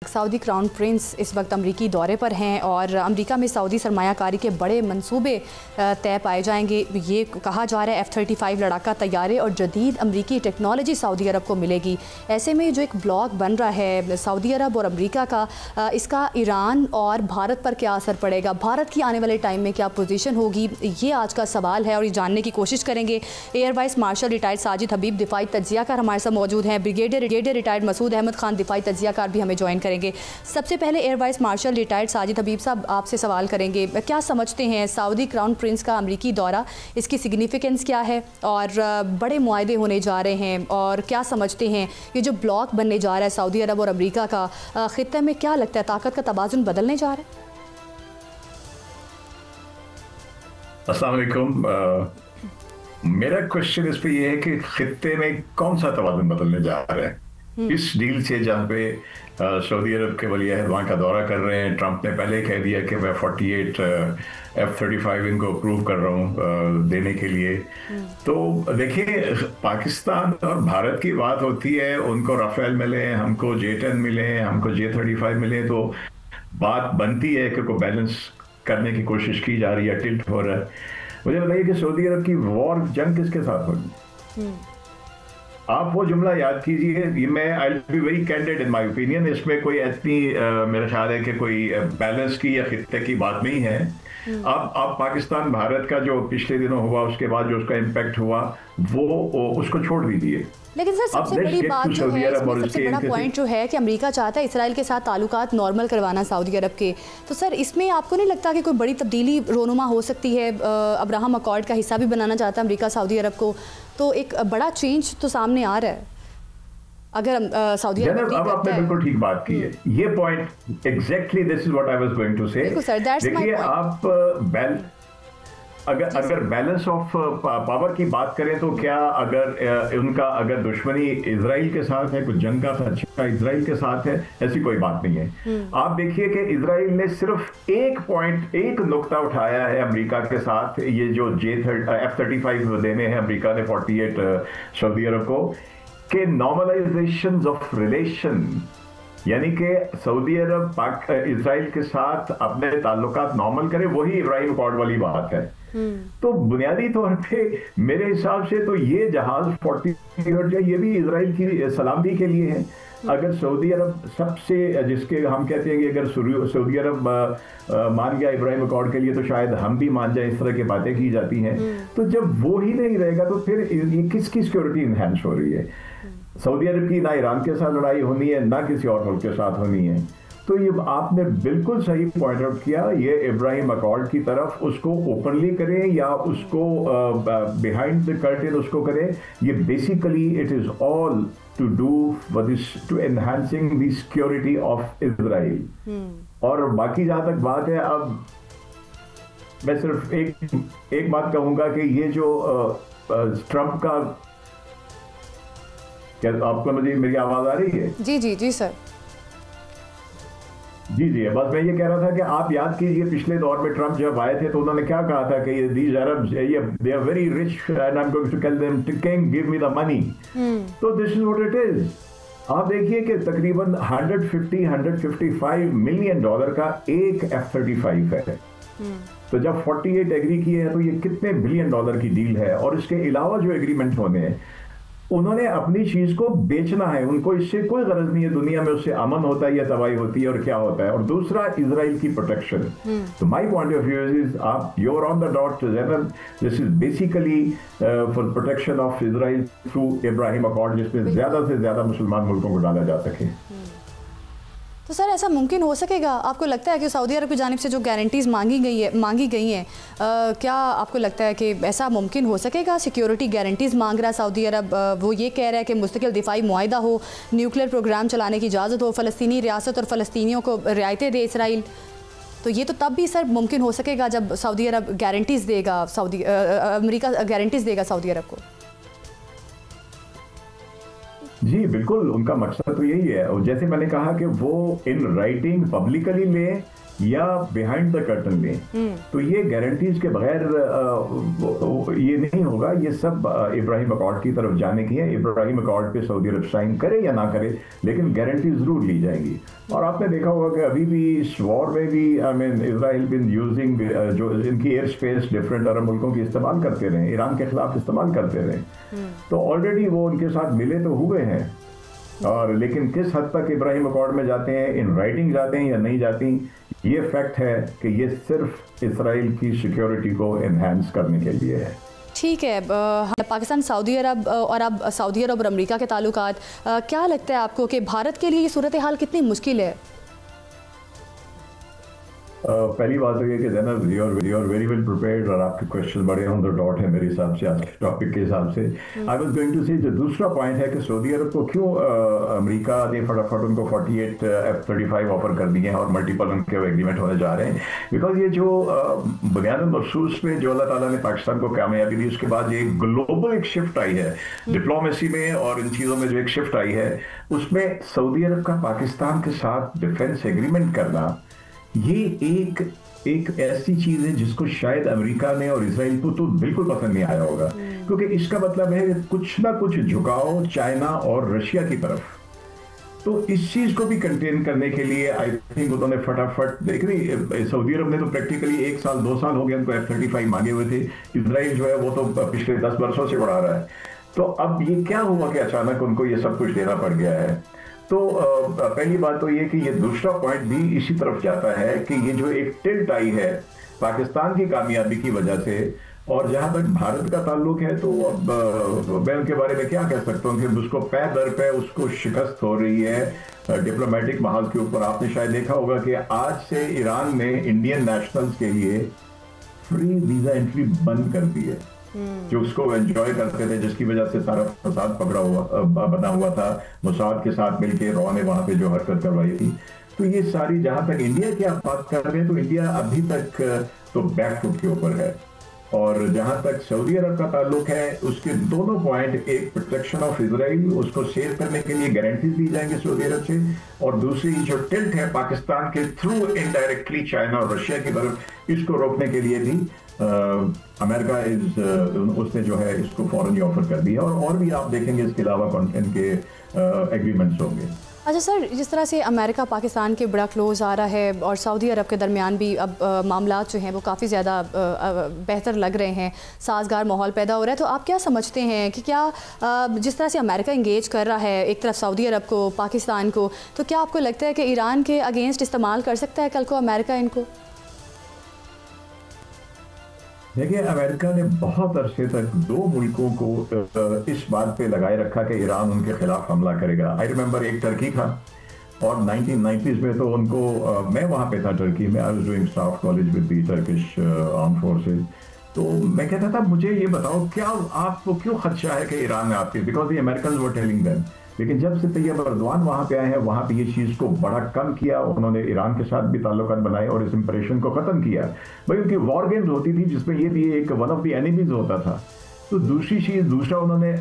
Saudi crown Prince इस वक्त अमरीकी दौरे पर हैं और अमरीका में सऊदी सरमायाकारी के बड़े मंसूबे तय पाए जाएंगे। ये कहा जा रहा है F-35 लड़ाका तैयारे और जदीद अमरीकी टेक्नोलॉजी सऊदी अरब को मिलेगी। ऐसे में जो एक ब्लॉक बन रहा है सऊदी अरब और अमरीका का, इसका ईरान और भारत पर क्या असर पड़ेगा, भारत की आने वाले टाइम में क्या पोजीशन होगी, ये आज का सवाल है और ये जानने की कोशिश करेंगे। Air vice marshal retired Sajid Habib दिफाई तज्जियाकार हमारे साथ मौजूद हैं। ब्रिगेडियर रिटायर्ड मसूद अहमद खान दिफाई तज्जियाकार भी हमें ज्वाइन करेंगे। सबसे पहले air vice marshal retired Sajid Habib sahab, आपसे सवाल करेंगे, क्या समझते हैं सऊदी क्राउन प्रिंस का अमरीकी दौरा, इसकी सिग्निफिकेंस क्या है और बड़े मुआहदे होने जा रहे हैं, और क्या समझते हैं ये जो ब्लॉक बनने जा रहा है सऊदी अरब और अमरीका का, खित्ते में क्या लगता है ताकत का तवाज़ुन बदलने जा रहा है? अस्सलाम वालेकुम। मेरा क्वेश्चन इस पे ये है कि खित्ते में कौन सा तवाज़ुन बदलने जा रहा है इस डील से, जहाँ पे सऊदी अरब के वली अहद वहाँ का दौरा कर रहे हैं। ट्रंप ने पहले कह दिया कि मैं 48 F-35 इनको अप्रूव कर रहा हूँ देने के लिए। तो देखिए, पाकिस्तान और भारत की बात होती है, उनको राफेल मिले, हमको J-10 मिले, हमको J-35 मिले, तो बात बनती है कि को बैलेंस करने की कोशिश की जा रही है, टिल्ट हो रहा है। मुझे बताइए कि सऊदी अरब की वॉर जंग किसके साथ होगी? आप वो जुमला याद कीजिए, ये मैं I will be very candid in my opinion, इसमें कोई इतनी मेरा ख्याल है कि कोई बैलेंस की या खित्ते की बात नहीं है। अब पाकिस्तान भारत का जो पिछले दिनों हुआ, उसके बाद जो उसका इम्पैक्ट हुआ, वो उसको छोड़ दीजिए। लेकिन सर सबसे बड़ी बात जो है, इसमें सबसे बड़ा पॉइंट जो है कि अमेरिका चाहता है इसराइल के साथ ताल्लुकात नॉर्मल करवाना सऊदी अरब के, तो सर इसमें आपको नहीं लगता कि कोई बड़ी तब्दीली रोनुमा हो सकती है? अब्राहम अकॉर्ड का हिस्सा भी बनाना चाहता है अमेरिका सऊदी अरब को, तो एक बड़ा चेंज तो सामने आ रहा है अगर सऊदी अरब। अब आपने बिल्कुल ठीक बात की है, ये point exactly this is what I was going to say. देखिए, आप अगर बैलेंस ऑफ पावर की बात करें तो क्या अगर दुश्मनी इजराइल के साथ है, कुछ जंग का खदशा इजराइल के साथ है, ऐसी कोई बात नहीं है। आप देखिए कि इजराइल ने सिर्फ एक नुक्ता उठाया है अमेरिका के साथ, ये जो F-35 देने हैं अमेरिका ने 48 सऊदी अरब को, कि नॉर्मलाइजेशन ऑफ रिलेशन, यानी कि सऊदी अरब इजराइल के साथ अपने ताल्लुकात नॉर्मल करे, वही इब्राहिम अकॉर्ड वाली बात है। तो बुनियादी तौर पे मेरे हिसाब से तो ये जहाज 48 ये भी इजराइल की सलामती के लिए है। अगर सऊदी अरब सबसे, जिसके हम कहते हैं कि अगर सऊदी अरब मान गया इब्राहिम अकॉर्ड के लिए, तो शायद हम भी मान जाए, इस तरह की बातें की जाती हैं। तो जब वो ही नहीं रहेगा तो फिर ये किसकी सिक्योरिटी इनहेंस हो रही है? सऊदी अरब की ना ईरान के साथ लड़ाई होनी है, ना किसी और मुल्क के साथ होनी है। तो ये आपने बिल्कुल सही पॉइंट आउट किया, ये इब्राहिम अकॉर्ड की तरफ उसको ओपनली करें या उसको बिहाइंड द कर्टेन उसको करें, ये basically it is all to do to enhancing the security of Israel. और बाकी जहां तक बात है, अब मैं सिर्फ एक बात कहूंगा कि ये जो ट्रंप का, क्या आपको मेरी आवाज आ रही है? जी जी जी सर। जी, बस मैं ये कह रहा था कि आप याद कीजिए पिछले दौर में ट्रंप जब आए थे तो उन्होंने क्या कहा था कि these Arabs they are very rich and I am going to tell them to king give me the money. तो this is what it is. आप देखिए कि तकरीबन 155 मिलियन डॉलर का एक F-35 है। तो जब 48 एग्री किए हैं तो ये कितने बिलियन डॉलर की डील है। और इसके अलावा जो एग्रीमेंट होने हैं, उन्होंने अपनी चीज को बेचना है, उनको इससे कोई गरज नहीं है दुनिया में उससे अमन होता है या तबाही होती है और क्या होता है। और दूसरा, इजराइल की प्रोटेक्शन। तो my point of view is, आप you are on the dot, this is basically for protection of Israel through Ibrahim accord, जिसमें ज्यादा से ज्यादा मुसलमान मुल्कों को डाला जा सके। तो सर ऐसा मुमकिन हो सकेगा? आपको लगता है कि सऊदी अरब की जानिब से जो गारंटीज़ मांगी गई हैं, क्या आपको लगता है कि ऐसा मुमकिन हो सकेगा? सिक्योरिटी गारंटीज़ मांग रहा है सऊदी अरब, वो ये कह रहा है कि मुस्तकिल दिफाई मुआहिदा हो, न्यूक्लियर प्रोग्राम चलाने की इजाज़त हो, फ़लस्तीनी रियासत और फ़लस्तीनियों को रियायतें दे इसराइल। तो ये तो तब भी सर मुमकिन हो सकेगा जब सऊदी अरब गारंटीज़ देगा, अमेरिका गारंटीज़ देगा सऊदी अरब को। जी बिल्कुल, उनका मकसद तो यही है। और जैसे मैंने कहा कि वो इन राइटिंग पब्लिकली ले या बिहाइंड द कर्टन में, तो ये गारंटीज के बगैर ये नहीं होगा। ये सब इब्राहिम अकॉर्ड की तरफ जाने की है। इब्राहिम अकॉर्ड पे सऊदी अरब साइन करे या ना करे, लेकिन गारंटी जरूर ली जाएंगी। और आपने देखा होगा कि अभी भी इस वॉर में भी I mean Israel been using जो इनकी एयर स्पेस डिफरेंट अरब मुल्कों की इस्तेमाल करते रहे, ईरान के खिलाफ इस्तेमाल करते रहे, तो ऑलरेडी वो उनके साथ मिले तो हुए हैं। और लेकिन किस हद तक इब्राहिम अकॉर्ड में जाते हैं, इन राइटिंग जाते हैं या नहीं जाती, ये फैक्ट है कि ये सिर्फ इसराइल की सिक्योरिटी को एनहांस करने के लिए है। ठीक है, पाकिस्तान, सऊदी अरब और अब सऊदी अरब और अमेरिका के ताल्लुकात, क्या लगता है आपको कि भारत के लिए ये सूरत हाल कितनी मुश्किल है? पहली बात तो ये कि Zainab you are very well prepared और आपके क्वेश्चन बड़े ऑन द डॉट है मेरे हिसाब से आज के टॉपिक के हिसाब से। आई वाज गोइंग टू से जो दूसरा पॉइंट है कि सऊदी अरब को क्यों अमेरिका ने फटाफट उनको 48 F-35 ऑफर कर दिए हैं और मल्टीपल उनके एग्रीमेंट होने जा रहे हैं, बिकॉज ये जो बुनियादन मखसूस में जो अल्लाह ताला ने पाकिस्तान को कामयाबी दी, उसके बाद ये ग्लोबल एक शिफ्ट आई है डिप्लोमेसी में और इन चीज़ों में जो एक शिफ्ट आई है, उसमें सऊदी अरब का पाकिस्तान के साथ डिफेंस एग्रीमेंट करना, ये एक ऐसी चीज है जिसको शायद अमेरिका ने और इसराइल को तो बिल्कुल पसंद नहीं आया होगा, क्योंकि इसका मतलब है कुछ ना कुछ झुकाव चाइना और रशिया की तरफ। तो इस चीज को भी कंटेन करने के लिए आई थिंक उन्होंने फटाफट देख रही, सऊदी अरब ने तो प्रैक्टिकली 1 साल 2 साल हो गए उनको F-35 मांगे हुए थे। इसराइल जो है वो तो पिछले 10 वर्षों से बढ़ा रहा है। तो अब ये क्या हुआ कि अचानक उनको ये सब कुछ देना पड़ गया है? तो पहली बात तो ये कि ये दूसरा पॉइंट भी इसी तरफ जाता है कि ये जो एक टिल्ट आई है पाकिस्तान की कामयाबी की वजह से, और जहां तक भारत का ताल्लुक है तो अब मैं उनके बारे में क्या कह सकता हूँ कि उसको पै दर पे उसको शिकस्त हो रही है डिप्लोमेटिक माहौल के ऊपर। आपने शायद देखा होगा कि आज से ईरान ने इंडियन नेशनल्स के लिए फ्री वीजा एंट्री बंद कर दी है, जो उसको एंजॉय करते थे, जिसकी वजह से सारा फसाद बना हुआ था। मोसाद के साथ मिलकर रॉ ने वहां पे जो हरकत करवाई थी। तो ये सारी, जहां तक इंडिया की आप बात कर रहे हैं तो इंडिया अभी तक तो बैकफुट के ऊपर है, और जहां तक सऊदी अरब का ताल्लुक है उसके दोनों पॉइंट, एक प्रोटेक्शन ऑफ इजराइल, उसको सेव करने के लिए गारंटीज दी जाएंगे सऊदी अरब से, और दूसरी जो टिल्ट है पाकिस्तान के थ्रू इनडायरेक्टली चाइना और रशिया की तरफ, इसको रोकने के लिए भी अमेरिका उसने जो है इसको फौरन ही ऑफर कर दिया, और भी आप देखेंगे इसके अलावा इनके एग्रीमेंट्स होंगे। अच्छा सर, जिस तरह से अमेरिका पाकिस्तान के बड़ा क्लोज आ रहा है और सऊदी अरब के दरमियान भी अब मामलात जो हैं वो काफ़ी ज़्यादा बेहतर लग रहे हैं, साजगार माहौल पैदा हो रहा है, तो आप क्या समझते हैं कि क्या जिस तरह से अमेरिका इंगेज कर रहा है एक तरफ सऊदी अरब को, पाकिस्तान को, तो क्या आपको लगता है कि ईरान के अगेंस्ट इस्तेमाल कर सकता है कल को अमेरिका इनको? देखिए, अमेरिका ने बहुत अरसे तक 2 मुल्कों को इस बात पे लगाए रखा कि ईरान उनके खिलाफ हमला करेगा। आई रिमेंबर एक टर्की था, और 1990s में तो उनको मैं वहाँ पे था टर्की में, I was doing staff college with the Turkish armed forces. तो मैं कहता था मुझे ये बताओ क्या आपको क्यों खदशा है कि ईरान में आपके, because the Americans were telling them. लेकिन जब से तैयब अर्दवान वहाँ पे आए हैं, वहाँ पे ये चीज़ को बड़ा कम किया, उन्होंने ईरान के साथ भी ताल्लुकात बनाए और इस इंप्रेशन को ख़त्म किया। भाई उनकी वॉर गेम्स होती थी जिसमें ये भी एक वन ऑफ द एनिमीज होता था। तो दूसरा उन्होंने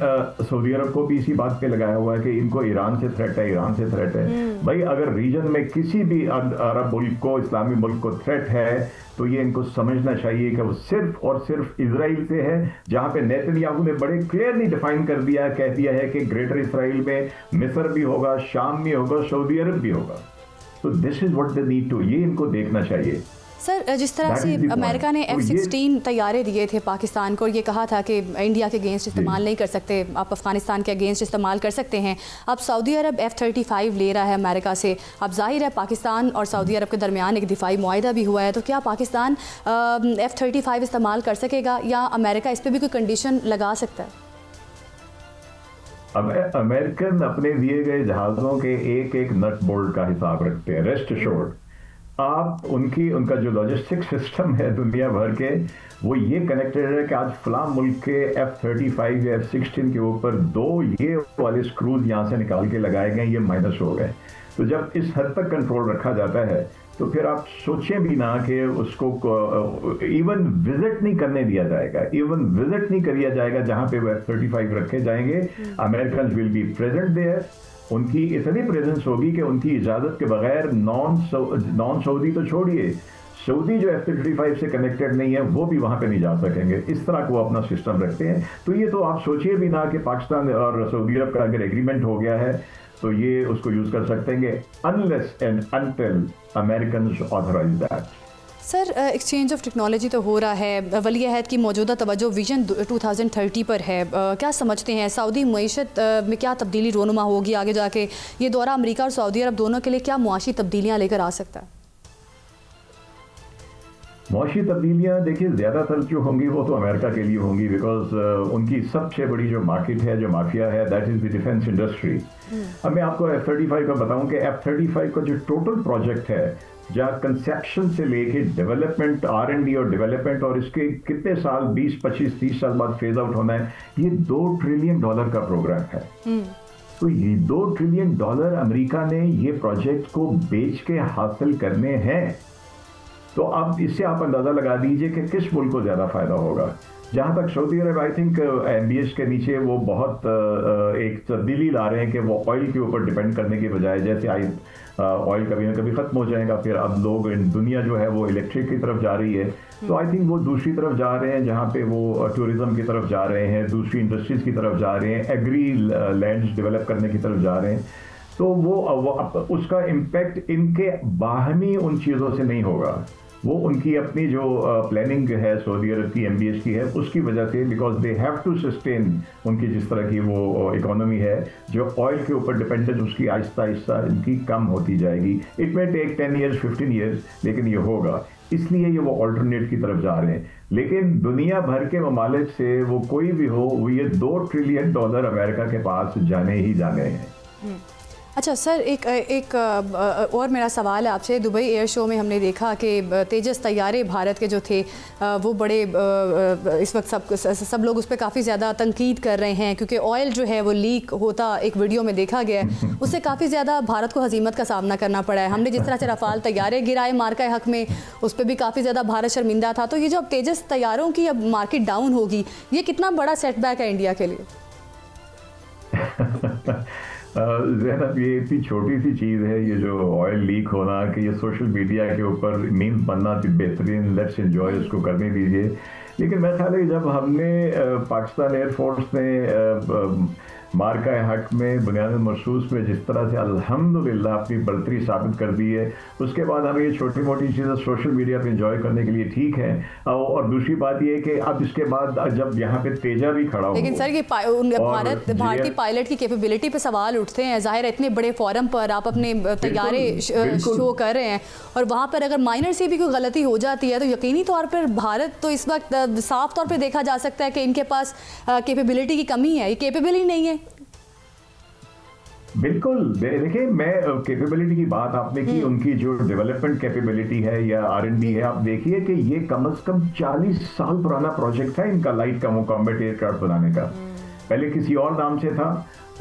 सऊदी अरब को भी इसी बात पे लगाया हुआ है कि इनको ईरान से थ्रेट है, ईरान से थ्रेट है। भाई अगर रीजन में किसी भी अरब मुल्क को, इस्लामी मुल्क को थ्रेट है, तो ये इनको समझना चाहिए कि वो सिर्फ और सिर्फ इजराइल से है, जहां पे नेतन्याहू ने बड़े क्लियरली डिफाइन कर दिया, कह दिया है कि ग्रेटर इसराइल में मिस्र भी होगा, शाम भी होगा, सऊदी अरब भी होगा। तो this is what they need to, ये इनको देखना चाहिए। सर, जिस तरह से अमेरिका ने F-16 तैयारे दिए थे पाकिस्तान को और ये कहा था कि इंडिया के अगेंस्ट इस्तेमाल नहीं कर सकते, आप अफगानिस्तान के अगेंस्ट इस्तेमाल कर सकते हैं। अब सऊदी अरब F-35 ले रहा है अमेरिका से। अब जाहिर है पाकिस्तान और सऊदी अरब के दरमियान एक दिफाई मुआहिदा भी हुआ है, तो क्या पाकिस्तान F-35 इस्तेमाल कर सकेगा या अमेरिका इस पर भी कोई कंडीशन लगा सकता है? अमेरिकन अपने दिए गए जहाज़ों के एक एक नट बोल्ट का हिसाब रखते हैं। रेस्ट एश्योर्ड, आप उनका जो लॉजिस्टिक सिस्टम है दुनिया भर के, वो ये कनेक्टेड है कि आज फलां मुल्क के F-35 या F-16 के ऊपर 2 ये वाले स्क्रूज यहाँ से निकाल के लगाए गए, ये माइनस हो गए। तो जब इस हद तक कंट्रोल रखा जाता है तो फिर आप सोचें भी ना कि उसको इवन विजिट नहीं करने दिया जाएगा, इवन विजिट नहीं किया जाएगा जहाँ पे वो F-35 रखे जाएंगे। American will be present there, उनकी इतनी प्रेजेंस होगी कि उनकी इजाज़त के बगैर नॉन सऊदी तो छोड़िए, सऊदी जो F-35 से कनेक्टेड नहीं है वो भी वहाँ पे नहीं जा सकेंगे। इस तरह को अपना सिस्टम रखते हैं। तो ये तो आप सोचिए भी ना कि पाकिस्तान और सऊदी अरब का अगर एग्रीमेंट हो गया है तो ये उसको यूज़ कर सकेंगे unless and until Americans authorise that. Sir, exchange of technology तो हो रहा है, वली अहद की मौजूदा तवज्जो विजन 2030 पर है। क्या समझते हैं सऊदी मईशत में क्या तब्दीली रोनुमा होगी आगे जाके? ये दौरा अमेरिका और सऊदी अरब दोनों के लिए क्या मुआशी तब्दीलियाँ लेकर आ सकता है? मुआशी तब्दीलियाँ देखिए ज़्यादातर जो होंगी वो तो अमेरिका के लिए होंगी, बिकॉज उनकी सबसे बड़ी जो मार्केट है, जो माफिया है, that is the defence industry. अब मैं आपको F-35 का बताऊं कि F-35 का जो टोटल प्रोजेक्ट है, जहाँ कंसेप्शन से लेके डेवलपमेंट, R&D और डेवलपमेंट, और इसके कितने साल 20, 25, 30 साल बाद फेज आउट होना है, ये $2 ट्रिलियन का प्रोग्राम है। तो ये $2 ट्रिलियन अमेरिका ने ये प्रोजेक्ट को बेच के हासिल करने हैं। तो अब इससे आप अंदाज़ा लगा दीजिए कि किस मुल्क को ज़्यादा फ़ायदा होगा। जहाँ तक Saudi Arab, I think MBS के नीचे वो बहुत एक तब्दीली ला रहे हैं कि वो ऑयल के ऊपर डिपेंड करने के बजाय, जैसे ऑयल कभी ना कभी ख़त्म हो जाएगा, फिर अब लोग दुनिया जो है वो इलेक्ट्रिक की तरफ जा रही है, तो आई थिंक वो दूसरी तरफ जा रहे हैं, जहाँ पे वो टूरिज़्म की तरफ जा रहे हैं, दूसरी इंडस्ट्रीज़ की तरफ जा रहे हैं, एग्री लैंड्स डेवलप करने की तरफ जा रहे हैं। तो वो उसका इम्पेक्ट इनके बाहमी उन चीज़ों से नहीं होगा, वो उनकी अपनी जो प्लानिंग है सऊदी अरब की, MBS की है, उसकी वजह से, because they have to sustain उनकी जिस तरह की वो इकोनॉमी है जो ऑयल के ऊपर डिपेंडेंट, उसकी आहिस्ता आहिस्ता इनकी कम होती जाएगी। It may take 10 years 15 years, लेकिन ये होगा। इसलिए ये वो ऑल्टरनेट की तरफ जा रहे हैं। लेकिन दुनिया भर के ममालिक से वो कोई भी हो, वो ये $2 ट्रिलियन अमेरिका के पास जाने ही जाने हैं। अच्छा सर, एक और मेरा सवाल है आपसे। दुबई एयर शो में हमने देखा कि तेजस तैयारे भारत के जो थे वो बड़े इस वक्त सब लोग उस पर काफ़ी ज़्यादा तनकीद कर रहे हैं, क्योंकि ऑयल जो है वो लीक होता एक वीडियो में देखा गया है, उससे काफ़ी ज़्यादा भारत को हजीमत का सामना करना पड़ा है। हमने जिस तरह से रफ़ाल तैयारे गिराए मार्का हक में, उस पर भी काफ़ी ज़्यादा भारत शर्मिंदा था। तो ये जो अब तेजस तैयारों की अब मार्केट डाउन होगी, ये कितना बड़ा सेटबैक है इंडिया के लिए? ज़ैनब, ये इतनी छोटी सी चीज़ है, ये जो ऑयल लीक होना, कि ये सोशल मीडिया के ऊपर मीम बनना बेहतरीन, लेट्स एंजॉय, उसको करने दीजिए। लेकिन मैं ख्याल है जब हमने पाकिस्तान एयरफोर्स ने मार्का हक में, बुनियाद मरसूस में जिस तरह से अल्हम्दुलिल्लाह अपनी बढ़तरी साबित कर दी है, उसके बाद हमें ये छोटी मोटी चीज़ें सोशल मीडिया पे एंजॉय करने के लिए ठीक है। और दूसरी बात ये है कि अब इसके बाद जब यहाँ पे तेजा भी खड़ा हो, लेकिन सर ये भारतीय पायलट की कैपेबिलिटी पे सवाल उठते हैं। जाहिर है इतने बड़े फोरम पर आप अपने तैयारे शो कर रहे हैं, और वहाँ पर अगर माइनर से भी कोई गलती हो जाती है तो यकीनी तौर पर भारत तो इस वक्त साफ तौर पर देखा जा सकता है कि इनके पास कैपेबिलिटी की कमी है, ये कैपेबल ही नहीं है। बिल्कुल, देखिए, मैं कैपेबिलिटी की बात आपने की, उनकी जो डेवलपमेंट कैपेबिलिटी है या R&D है, आप देखिए कि ये कम से कम 40 साल पुराना प्रोजेक्ट था इनका, लाइट का वो कॉम्बैट एयरक्राफ्ट बनाने का। पहले किसी और नाम से था,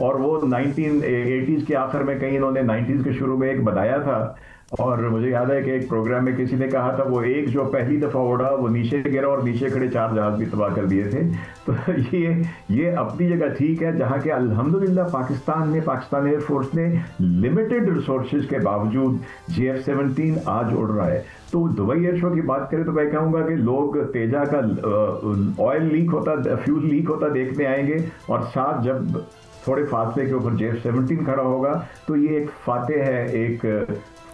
और वो 1980s के आखिर में, कहीं इन्होंने 90s के शुरू में एक बनाया था। और मुझे याद है कि एक प्रोग्राम में किसी ने कहा था, वो एक जो पहली दफ़ा उड़ा वो नीचे गिरा और नीचे खड़े 4 जहाज भी तबाह कर दिए थे। तो ये अपनी जगह ठीक है, जहाँ के अल्हम्दुलिल्लाह पाकिस्तान एयरफोर्स ने लिमिटेड रिसोर्सेज के बावजूद JF-17 आज उड़ रहा है। तो दुबई एयर शो की बात करें तो मैं कहूँगा कि लोग तेजा का ऑयल लीक होता, फ्यूल लीक होता देखने आएंगे, और साथ जब थोड़े फासले के ऊपर JF-17 खड़ा होगा तो ये एक फातेह है, एक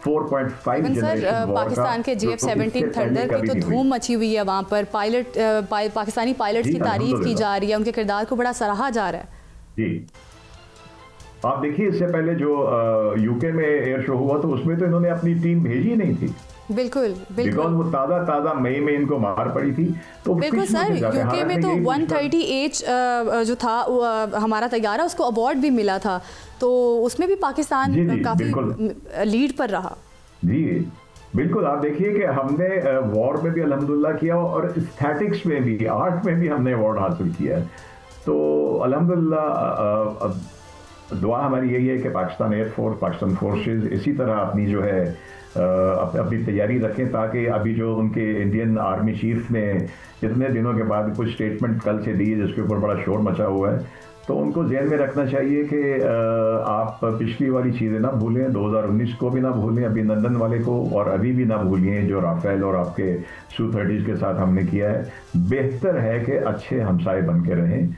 4.5 सर, पाकिस्तान के JF-17 थंडर की तो धूम मची हुई है वहाँ पर। पाकिस्तानी पायलट्स की तारीफ की जा रही है, उनके किरदार को बड़ा सराहा जा रहा है। जी, आप देखिए, इससे पहले जो UK में एयर शो हुआ तो उसमें तो इन्होंने अपनी टीम भेजी नहीं थी। बिल्कुल, बिकॉज वो ताज़ा मई में इनको मार पड़ी थी। तो बिल्कुल सर, UK में तो 130H जो था हमारा तैयारा, उसको अवार्ड भी मिला था, तो उसमें भी पाकिस्तान काफ़ी लीड पर रहा। जी बिल्कुल, आप देखिए कि हमने वॉर में भी अल्हम्दुलिल्लाह किया, और एस्थेटिक्स में भी, आर्ट में भी हमने अवार्ड हासिल किया है। तो अल्हम्दुलिल्लाह दुआ हमारी यही है कि पाकिस्तान एयरफोर्स, पाकिस्तान फोर्सेस इसी तरह अपनी जो है अपनी तैयारी रखें, ताकि अभी जो उनके इंडियन आर्मी चीफ ने इतने दिनों के बाद कुछ स्टेटमेंट कल से दी जिसके ऊपर बड़ा शोर मचा हुआ है, तो उनको ध्यान में रखना चाहिए कि आप पिछली वाली चीज़ें ना भूलें, 2019 को भी ना भूलें, अभिनंदन वाले को, और अभी भी ना भूलिए जो राफेल और आपके Su-30 के साथ हमने किया है। बेहतर है कि अच्छे हमसाए बन के रहें,